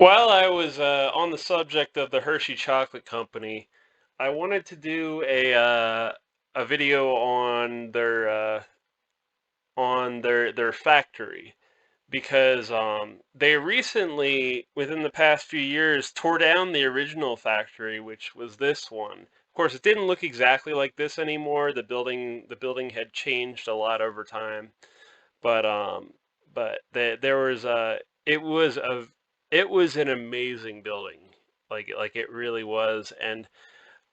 While I was on the subject of the Hershey Chocolate Company, I wanted to do a video on their factory because they recently, within the past few years, tore down the original factory, which was this one. Of course, it didn't look exactly like this anymore. The building had changed a lot over time, but there was it was an amazing building, like it really was. And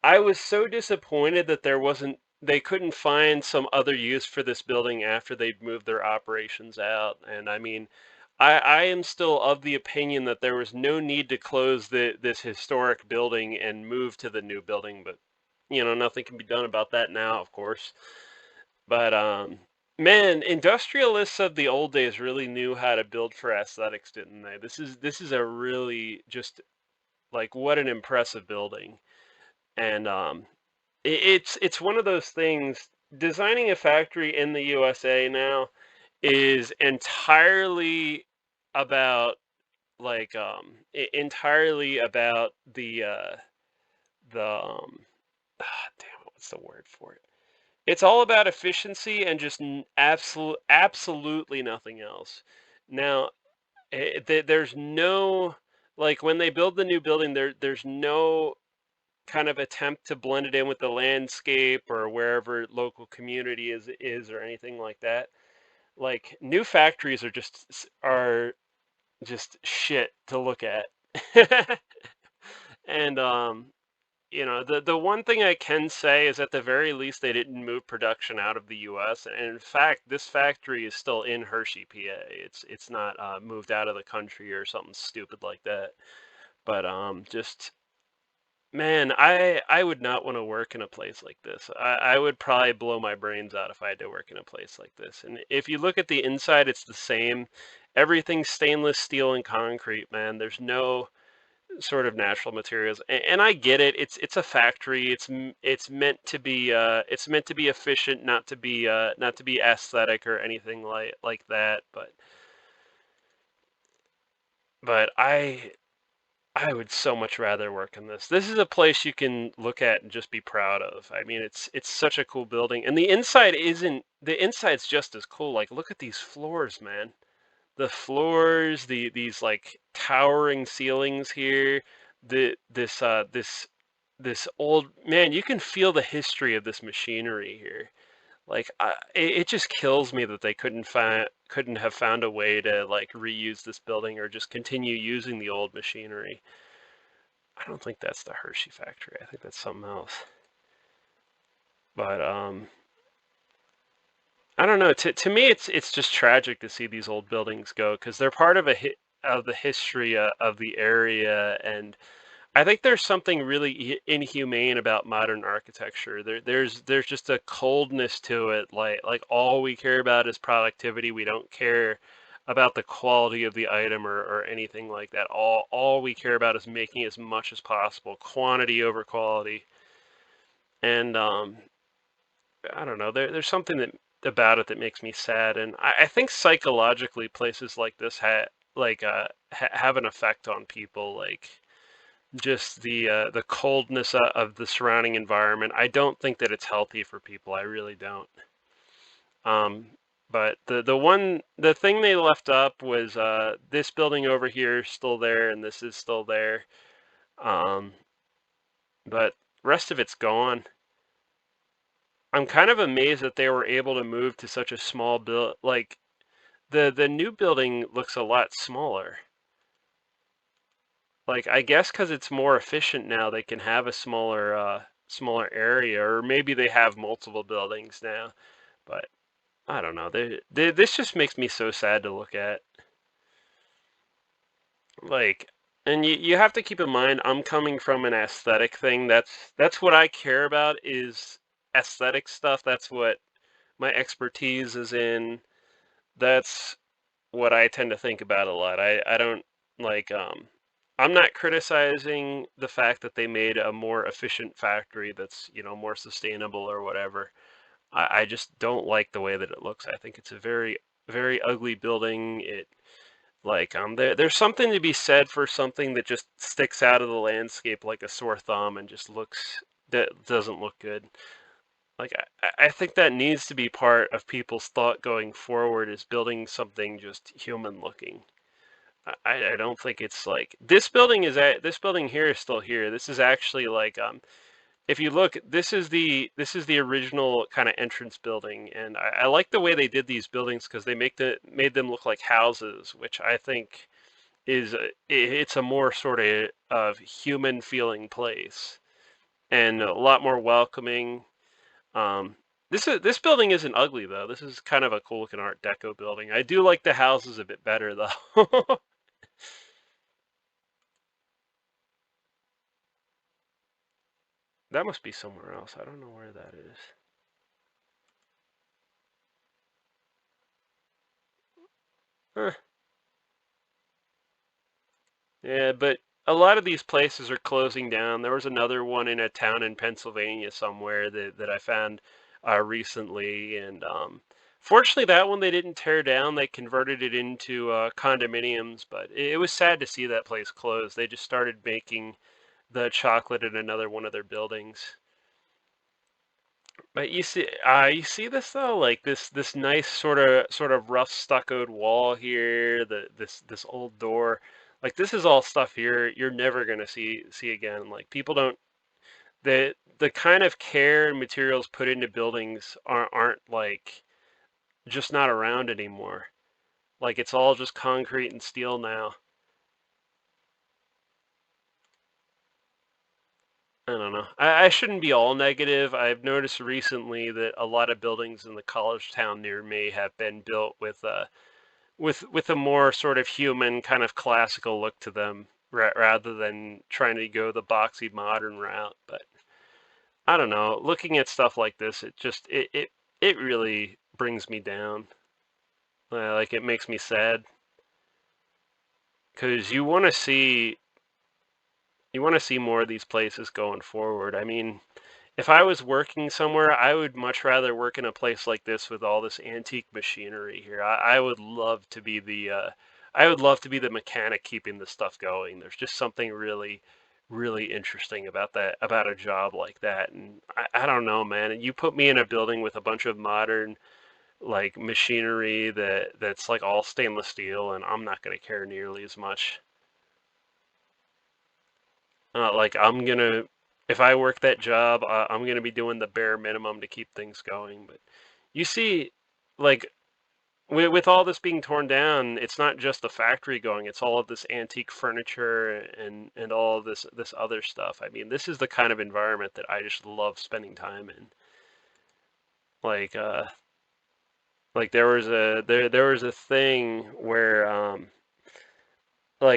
I was so disappointed that they couldn't find some other use for this building after they'd moved their operations out. And I mean, I am still of the opinion that there was no need to close this historic building and move to the new building, but nothing can be done about that now, of course. But man, industrialists of the old days really knew how to build for aesthetics, didn't they? This is a really just like what an impressive building. And it's one of those things. Designing a factory in the USA now is entirely about entirely about the damn it, what's the word for it? It's all about efficiency and just absolutely nothing else. Now, there's no, like, when they build the new building, there's no kind of attempt to blend it in with the landscape or wherever local community is or anything like that. Like, new factories are just shit to look at. And the one thing I can say is at the very least they didn't move production out of the U.S. And in fact, this factory is still in Hershey, PA. It's not moved out of the country or something stupid like that. But just man, I would not want to work in a place like this. I would probably blow my brains out if I had to work in a place like this. And if you look at the inside, it's the same. Everything's stainless steel and concrete, man. There's no sort of natural materials. And I get it. It's a factory. It's meant to be efficient, not to be aesthetic or anything like that. But I would so much rather work in this. This is a place you can look at and just be proud of. I mean, it's such a cool building, and the inside's just as cool. Like, look at these floors, man. The floors, these like towering ceilings here. This old man, you can feel the history of this machinery here. Like, it just kills me that they couldn't have found a way to like reuse this building or just continue using the old machinery. I don't think that's the Hershey factory. I think that's something else. But I don't know. To me, it's just tragic to see these old buildings go because they're part of of the history of the area. And I think there's something really inhumane about modern architecture. There's just a coldness to it. Like all we care about is productivity. We don't care about the quality of the item or anything like that. All we care about is making as much as possible, quantity over quality. And I don't know. There's something that about it that makes me sad. And I think psychologically, places like this have an effect on people. Like, just the coldness of the surrounding environment. I don't think that it's healthy for people. I really don't. Um, but the thing they left up was this building over here is still there, and this is still there. Um, but rest of it's gone. I'm kind of amazed that they were able to move to such a small build. Like, the new building looks a lot smaller. Like, I guess because it's more efficient now, they can have a smaller area, or maybe they have multiple buildings now. But I don't know. This just makes me so sad to look at. Like, and you have to keep in mind, I'm coming from an aesthetic thing. That's what I care about is aesthetic stuff. That's what my expertise is in. That's what I tend to think about a lot. I don't like I'm not criticizing the fact that they made a more efficient factory that's, more sustainable or whatever. I just don't like the way that it looks. I think it's a very, very ugly building. There's something to be said for something that just sticks out of the landscape like a sore thumb and just looks that doesn't look good. I think that needs to be part of people's thought going forward is building something just human looking. I don't think it's like this building here is still here. This is actually if you look, this is the original kind of entrance building, and I like the way they did these buildings because they made them look like houses, which I think is it's a more sort of human feeling place and a lot more welcoming. Um, this building isn't ugly though. This is kind of a cool looking Art Deco building. I do like the houses a bit better though. That must be somewhere else. I don't know where that is. Huh. Yeah, but a lot of these places are closing down. There was another one in a town in Pennsylvania somewhere that I found recently, and fortunately, that one they didn't tear down. They converted it into condominiums, but it was sad to see that place close. They just started making the chocolate in another one of their buildings. But you see this though, like this nice sort of rough stuccoed wall here, this old door, like this is all stuff you're never gonna see again. Like people don't the kind of care and materials put into buildings aren't like just not around anymore. Like it's all just concrete and steel now. I don't know. I shouldn't be all negative. I've noticed recently that a lot of buildings in the college town near me have been built with a more sort of human kind of classical look to them rather than trying to go the boxy modern route. But I don't know. Looking at stuff like this, it really brings me down. Like it makes me sad because you want to see more of these places going forward. I mean, if I was working somewhere, I would much rather work in a place like this with all this antique machinery here. I would love to be I would love to be the mechanic keeping the stuff going. There's just something really interesting about about a job like that. And I don't know, man. You put me in a building with a bunch of modern like machinery that's like all stainless steel, and I'm not gonna care nearly as much. Like if I work that job, I'm gonna be doing the bare minimum to keep things going. But you see, like with all this being torn down, it's not just the factory going; it's all of this antique furniture and all of this other stuff. I mean, this is the kind of environment that I just love spending time in. Like, uh, like there was a thing where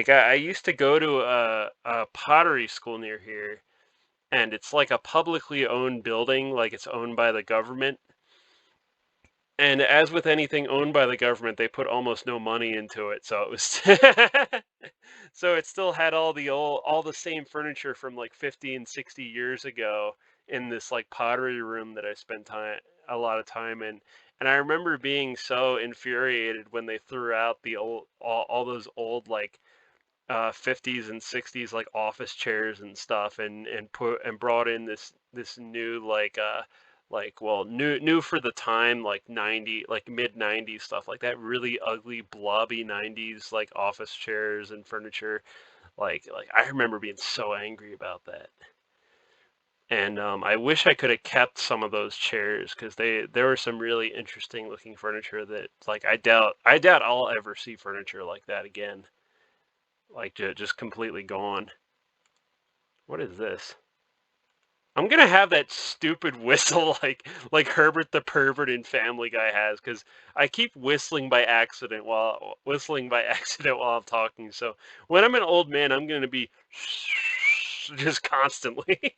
I used to go to a pottery school near here, and it's like a publicly owned building, like it's owned by the government. And as with anything owned by the government, they put almost no money into it, so it was so it still had all the same furniture from like 50 and 60 years ago in this like pottery room that I spent time a lot of time in. And I remember being so infuriated when they threw out the all those old like 50s and 60s like office chairs and stuff and brought in this new new for the time like 90 like mid 90s stuff like that really ugly blobby 90s like office chairs and furniture like I remember being so angry about that. And I wish I could have kept some of those chairs because there were some really interesting looking furniture that like I doubt I'll ever see furniture like that again, like just completely gone. What is this? I'm gonna have that stupid whistle like Herbert the pervert in Family Guy has, because I keep whistling by accident while I'm talking. So when I'm an old man, I'm gonna be just constantly.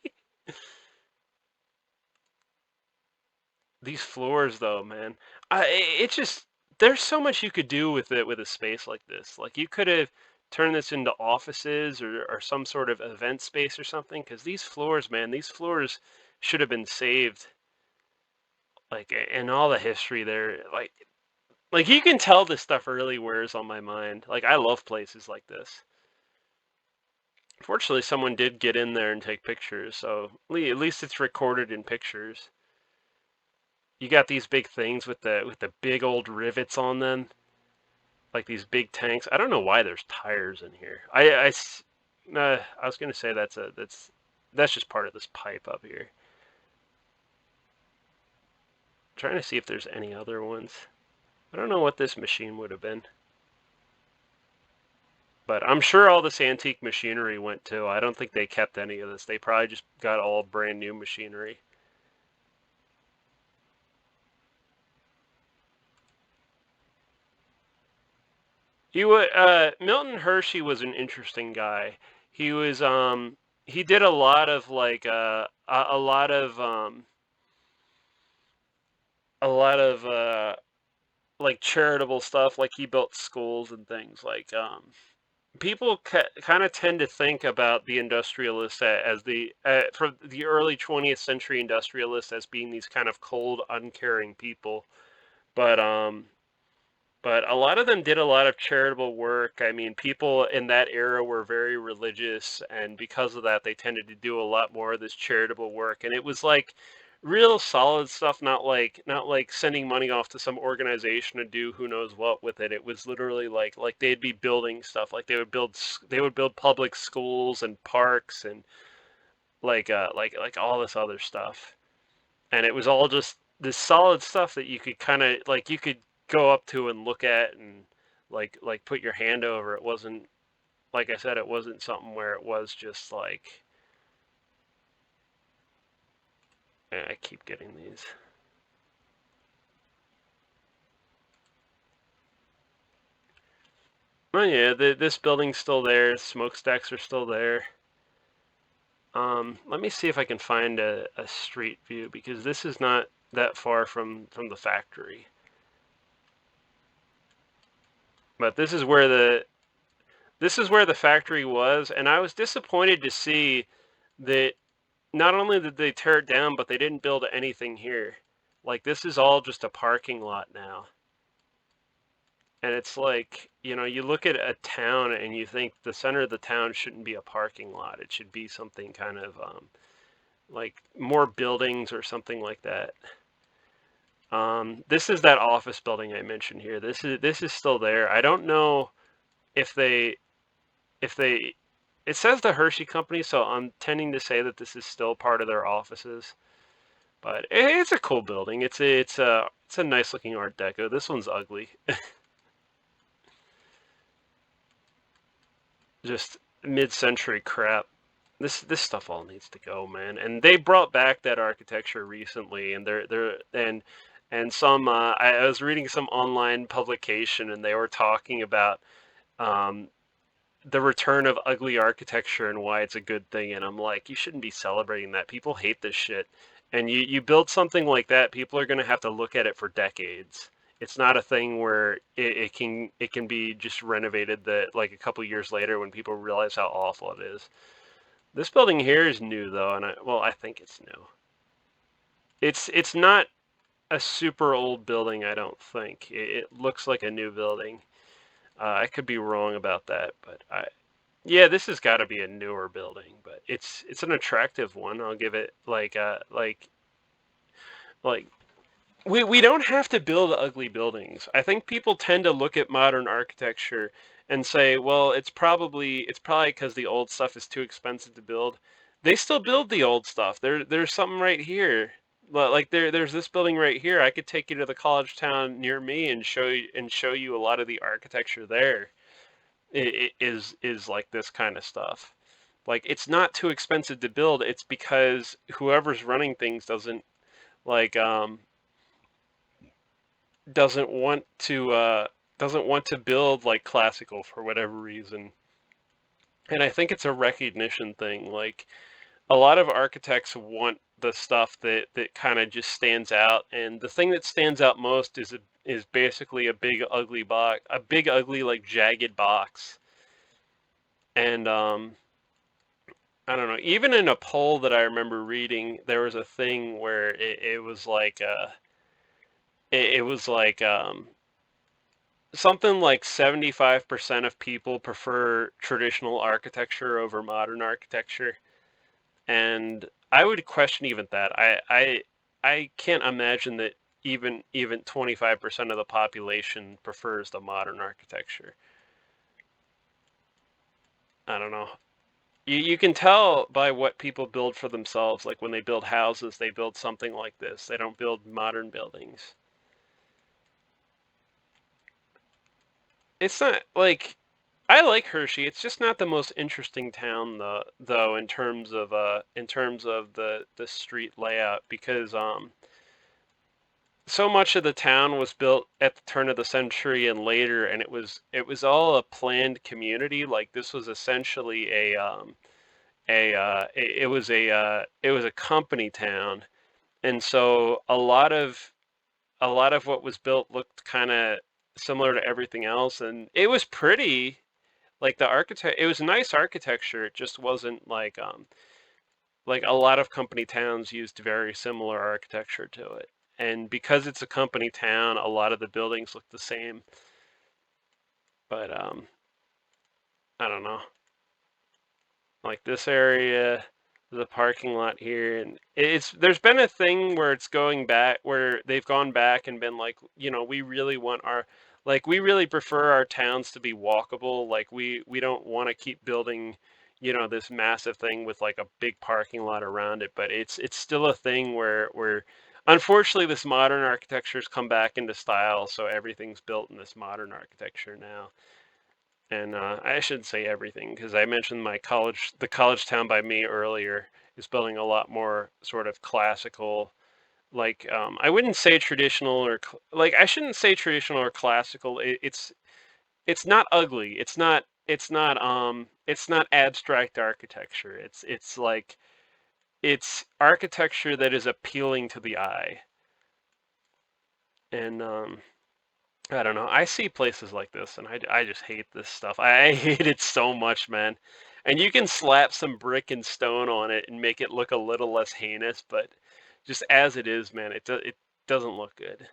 These floors, though, man, it just there's so much you could do with it with a space like this. Like you could have turned this into offices or some sort of event space or something. Because these floors, man, these floors should have been saved. Like and all the history there, Like, you can tell this stuff really wears on my mind. Like, I love places like this. Fortunately, someone did get in there and take pictures, so at least it's recorded in pictures. You got these big things with the big old rivets on them, like these big tanks. I don't know why there's tires in here. I was gonna say that's just part of this pipe up here. I'm trying to see if there's any other ones. I don't know what this machine would have been. But I'm sure all this antique machinery went too. I don't think they kept any of this. They probably just got all brand new machinery. Milton Hershey was an interesting guy. He was he did a lot of like a lot of a lot of like charitable stuff. Like he built schools and things. Like people kind of tend to think about the industrialists as the from the early 20th century industrialists as being these kind of cold, uncaring people. But but a lot of them did a lot of charitable work. I mean, people in that era were very religious, and because of that, they tended to do a lot more of this charitable work. And it was like real solid stuff, not like sending money off to some organization to do who knows what with it. It was literally like they'd be building stuff. Like they would build public schools and parks and like all this other stuff. And it was all just this solid stuff that you could kind of like you could go up to and look at and like put your hand over. It wasn't, like I said, it wasn't something where it was just like I keep getting these. Oh yeah, this building's still there. Smokestacks are still there. Let me see if I can find a street view because this is not that far from the factory. But this is where the factory was, and I was disappointed to see that not only did they tear it down, but they didn't build anything here. Like, this is all just a parking lot now. And it's like, you know, you look at a town and you think the center of the town shouldn't be a parking lot. It should be something kind of like more buildings or something like that. This is that office building I mentioned here. This is still there. I don't know if they it says the Hershey Company, so I'm tending to say that this is still part of their offices. But it's a cool building. It's a nice looking Art Deco. This one's ugly. Just mid-century crap. This stuff all needs to go, man. And they brought back that architecture recently, and they're and some I was reading some online publication, and they were talking about um, the return of ugly architecture and why it's a good thing. And I'm like, you shouldn't be celebrating that. People hate this shit. And you build something like that, people are going to have to look at it for decades. It's not a thing where it can be just renovated that like a couple years later when people realize how awful it is. This building here is new though, and I think it's new. It's not a super old building, I don't think. It looks like a new building. I could be wrong about that, but yeah, this has got to be a newer building, but it's an attractive one. I'll give it like we don't have to build ugly buildings. I think people tend to look at modern architecture and say, well, it's probably because the old stuff is too expensive to build. They still build the old stuff. There's something right here. Like there's this building right here. I could take you to the college town near me and show you a lot of the architecture there. It is like this kind of stuff. Like it's not too expensive to build. It's because whoever's running things like um doesn't want to doesn't want to build like classical for whatever reason. And I think it's a recognition thing. Like a lot of architects want the stuff that kind of just stands out, and the thing that stands out most is basically a big ugly box, a big ugly like jagged box. And I don't know. Even in a poll that I remember reading, there was a thing where it was like it was like something like 75% of people prefer traditional architecture over modern architecture. And I would question even that. I can't imagine that even 25% of the population prefers the modern architecture. I don't know. You can tell by what people build for themselves. Like when they build houses, they build something like this. They don't build modern buildings. It's not like I like Hershey. It's just not the most interesting town though in terms of the street layout because so much of the town was built at the turn of the century and later, and it was all a planned community. Like this was essentially it was a company town, and so a lot of what was built looked kind of similar to everything else, and it was pretty. Like the architect, it was nice architecture. It just wasn't like a lot of company towns used very similar architecture to it. And because it's a company town, a lot of the buildings look the same. But I don't know. Like this area, the parking lot here, and it's there's been a thing where it's going back, where they've gone back and been like, we really want our, like we really prefer our towns to be walkable. Like we don't want to keep building, this massive thing with like a big parking lot around it. But it's still a thing where unfortunately this modern architecture's come back into style, so everything's built in this modern architecture now. And I shouldn't say everything because I mentioned the college town by me earlier is building a lot more sort of classical, like I wouldn't say traditional like I shouldn't say traditional or classical. It's not ugly. It's not abstract architecture. It's like it's architecture that is appealing to the eye. And I don't know. I see places like this and I just hate this stuff. I hate it so much, man. And you can slap some brick and stone on it and make it look a little less heinous, but just as it is, man, it doesn't look good.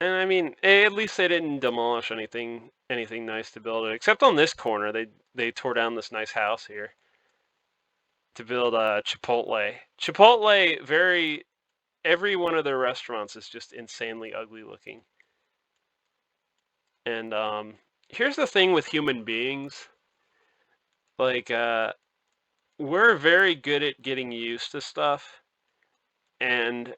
And I mean, at least they didn't demolish anything nice to build it, except on this corner. They tore down this nice house here to build a Chipotle. Chipotle, every one of their restaurants is just insanely ugly looking. And here's the thing with human beings, like we're very good at getting used to stuff, and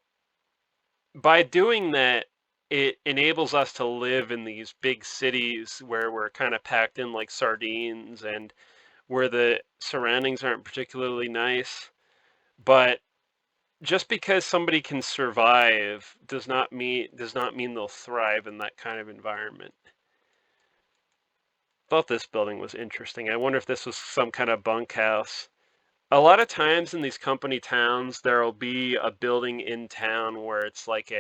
by doing that, it enables us to live in these big cities where we're kind of packed in like sardines and where the surroundings aren't particularly nice. But just because somebody can survive does not mean they'll thrive in that kind of environment. Thought this building was interesting. I wonder if this was some kind of bunkhouse. A lot of times in these company towns, there'll be a building in town where it's like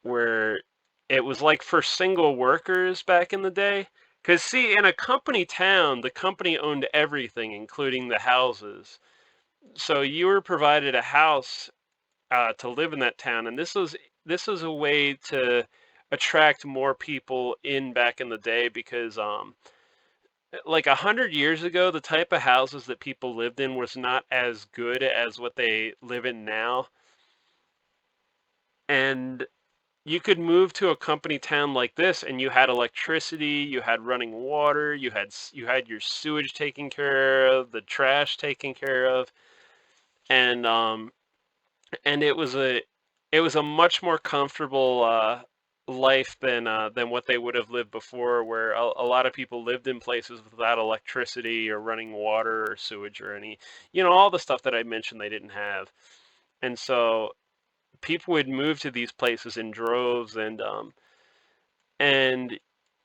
where it was like for single workers back in the day. Because, see, in a company town, the company owned everything, including the houses. So you were provided a house to live in that town, and this was a way to attract more people in back in the day because like 100 years ago, the type of houses that people lived in was not as good as what they live in now. And you could move to a company town like this, and you had electricity, you had running water, you had your sewage taken care of, the trash taken care of, and it was a much more comfortable life than what they would have lived before, where a lot of people lived in places without electricity or running water or sewage or any, all the stuff that I mentioned they didn't have. And so people would move to these places in droves, and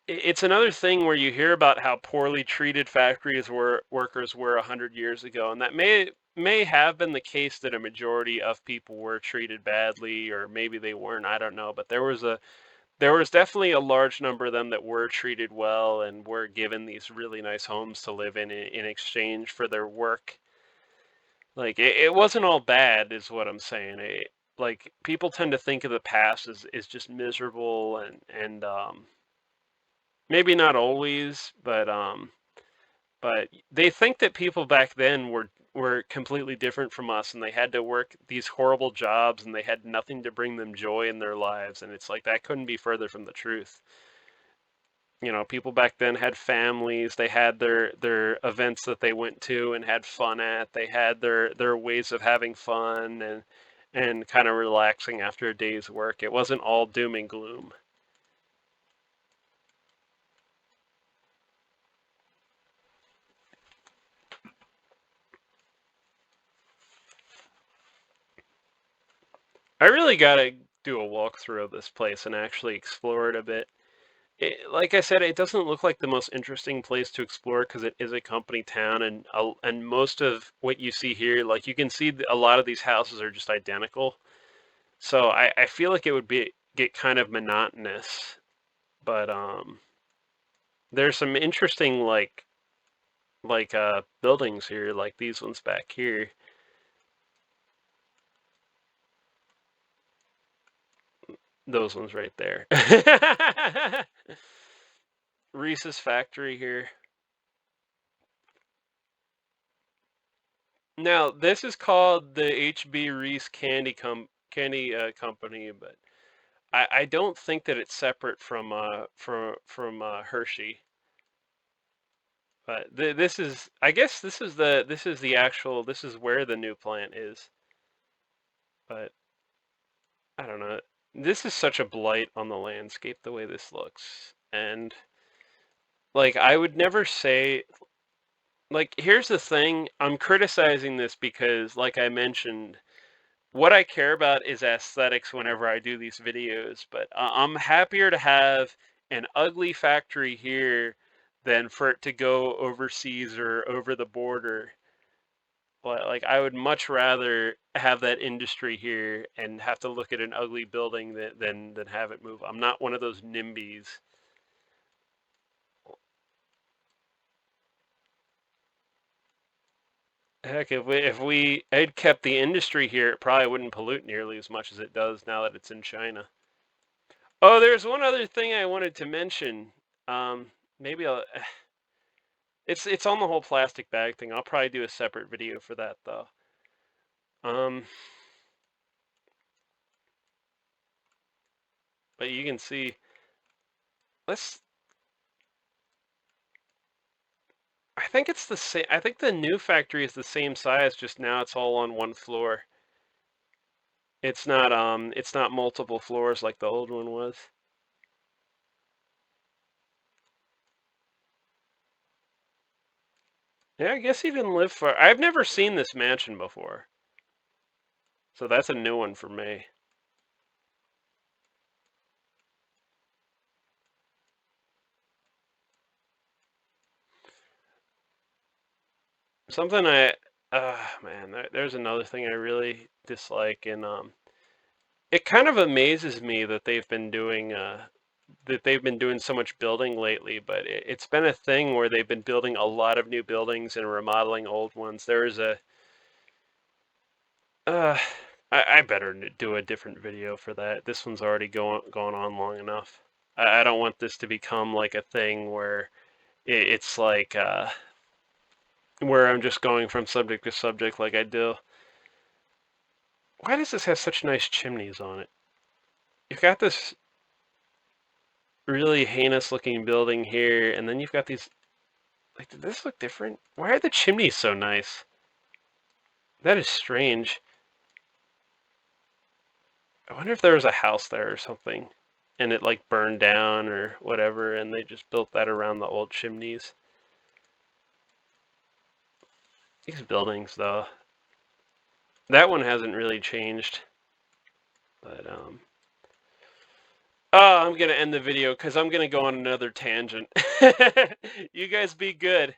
it's another thing where you hear about how poorly treated factories were workers were 100 years ago, and that may have been the case that a majority of people were treated badly, or maybe they weren't. I don't know, but there was definitely a large number of them that were treated well and were given these really nice homes to live in exchange for their work. Like it wasn't all bad, is what I'm saying. like people tend to think of the past as is just miserable and maybe not always, but they think that people back then were completely different from us and they had to work these horrible jobs and they had nothing to bring them joy in their lives, and it's like that couldn't be further from the truth. You know, people back then had families, they had their events that they went to and had fun at. They had their ways of having fun and kind of relaxing after a day's work. It wasn't all doom and gloom. I really got to do a walkthrough of this place and actually explore it a bit. Like I said, it doesn't look like the most interesting place to explore because it is a company town, and most of what you see here, like you can see a lot of these houses are just identical. So I feel like it would be get kind of monotonous, but there's some interesting buildings here, like these ones back here. Those ones right there. Reese's factory here. Now, this is called the HB Reese Candy Company, but I don't think that it's separate from Hershey. But this is, I guess this is the actual, this is where the new plant is. But I don't know. This is such a blight on the landscape the way this looks. And like I would never say, like, here's the thing, I'm criticizing this because like I mentioned, what I care about is aesthetics whenever I do these videos, but I'm happier to have an ugly factory here than for it to go overseas or over the border. But like I would much rather have that industry here and have to look at an ugly building than have it move. I'm not one of those NIMBYs. Heck, if we had kept the industry here, it probably wouldn't pollute nearly as much as it does now that it's in China. Oh, there's one other thing I wanted to mention. Maybe I'll. It's on the whole plastic bag thing. I'll probably do a separate video for that though. Um, but you can see. Let's. I think it's the same. I think the new factory is the same size. Just now, it's all on one floor. It's not multiple floors like the old one was. Yeah, I guess he didn't live far. I've never seen this mansion before, so that's a new one for me. Something man, there's another thing I really dislike, and it kind of amazes me that they've been doing so much building lately. But it's been a thing where they've been building a lot of new buildings and remodeling old ones. There is a uh, I better do a different video for that. This one's already gone on long enough. I don't want this to become like a thing where it's like where I'm just going from subject to subject like I do. Why does this have such nice chimneys on it? You've got this really heinous looking building here, and then you've got these. Like, did this look different? Why are the chimneys so nice? That is strange. I wonder if there was a house there or something, and it like burned down or whatever, and they just built that around the old chimneys. These buildings, though, that one hasn't really changed, but oh, I'm gonna end the video because I'm gonna go on another tangent. You guys be good.